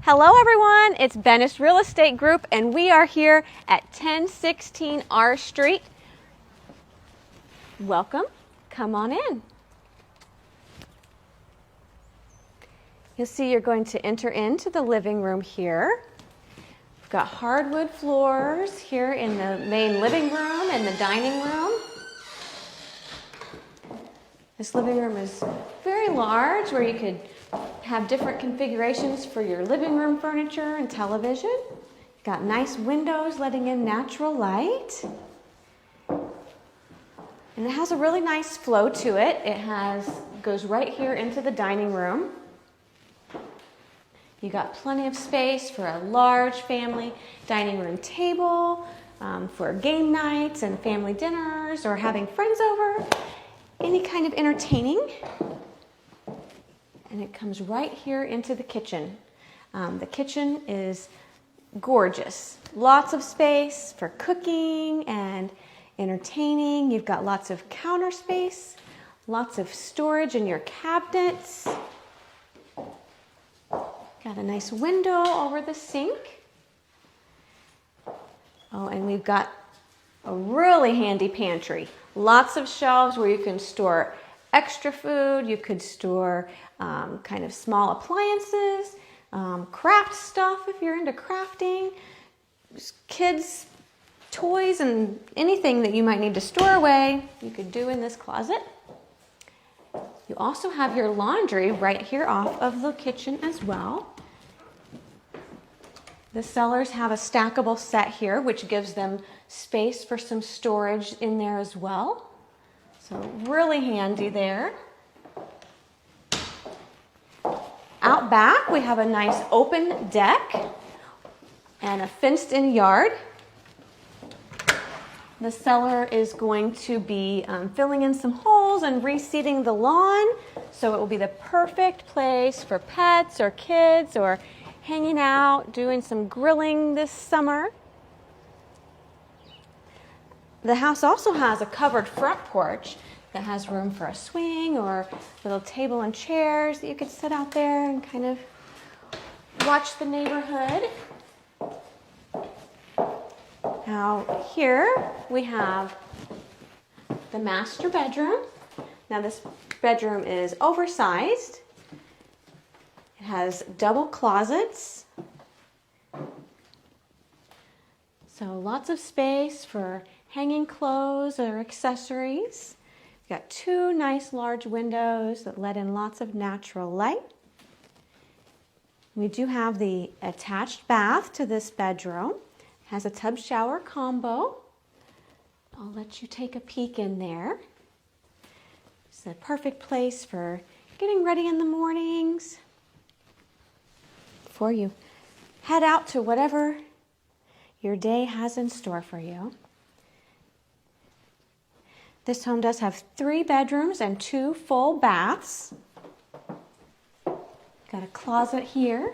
Hello everyone, it's Benish Real Estate Group and we are here at 1016 R Street. Welcome, come on in. You'll see you're going to enter into the living room here. We've got hardwood floors here in the main living room and the dining room. This living room is very large where you could have different configurations for your living room furniture and television. You've got nice windows letting in natural light. And it has a really nice flow to it. It goes right here into the dining room. You got plenty of space for a large family dining room table, for game nights and family dinners or having friends over, any kind of entertaining. And it comes right here into the kitchen. The kitchen is gorgeous. Lots of space for cooking and entertaining. You've got lots of counter space, lots of storage in your cabinets. Got a nice window over the sink. Oh, and we've got a really handy pantry. Lots of shelves where you can store extra food. You could store kind of small appliances, craft stuff if you're into crafting, kids' toys and anything that you might need to store away, you could do in this closet. You also have your laundry right here off of the kitchen as well. The cellars have a stackable set here, which gives them space for some storage in there as well. So really handy there. Out back, we have a nice open deck and a fenced-in yard. The cellar is going to be filling in some holes and reseeding the lawn, so it will be the perfect place for pets or kids or hanging out, doing some grilling this summer. The house also has a covered front porch that has room for a swing or a little table and chairs that you could sit out there and kind of watch the neighborhood. Now here we have the master bedroom. Now this bedroom is oversized. It has double closets. So lots of space for hanging clothes or accessories. You've got two nice large windows that let in lots of natural light. We do have the attached bath to this bedroom. It has a tub shower combo. I'll let you take a peek in there. It's a perfect place for getting ready in the mornings before you head out to whatever your day has in store for you. This home does have 3 bedrooms and 2 full baths. Got a closet here.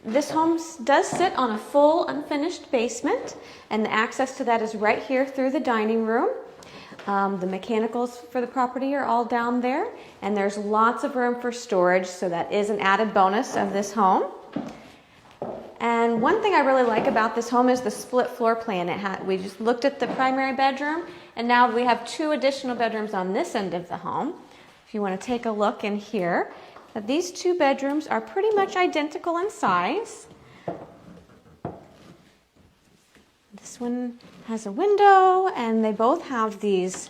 This home does sit on a full unfinished basement, and the access to that is right here through the dining room. The mechanicals for the property are all down there, and there's lots of room for storage, so that is an added bonus of this home. And one thing I really like about this home is the split floor plan. We just looked at the primary bedroom, and now we have 2 additional bedrooms on this end of the home. If you want to take a look in here, these 2 bedrooms are pretty much identical in size. This one has a window, and they both have these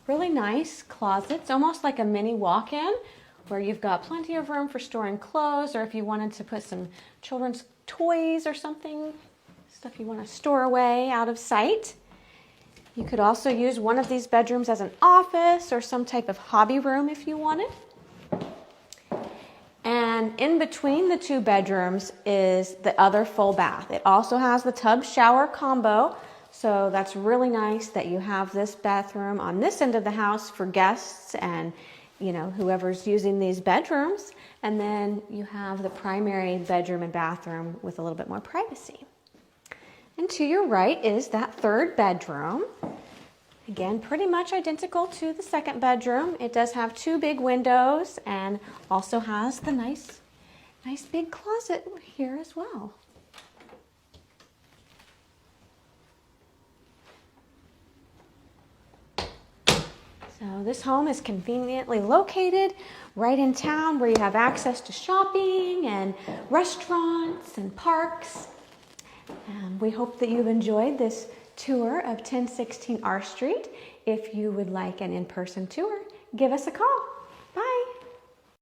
really nice closets, almost like a mini walk-in, where you've got plenty of room for storing clothes, or if you wanted to put some children's toys or something, stuff you want to store away out of sight. You could also use one of these bedrooms as an office or some type of hobby room if you wanted. And in between the 2 bedrooms is the other full bath. It also has the tub shower combo, so that's really nice that you have this bathroom on this end of the house for guests and whoever's using these bedrooms. And then you have the primary bedroom and bathroom with a little bit more privacy. And to your right is that 3rd bedroom. Again, pretty much identical to the 2nd bedroom. It does have 2 big windows and also has the nice Nice big closet here as well. So this home is conveniently located right in town where you have access to shopping and restaurants and parks. We hope that you've enjoyed this tour of 1016 R Street. If you would like an in-person tour, give us a call.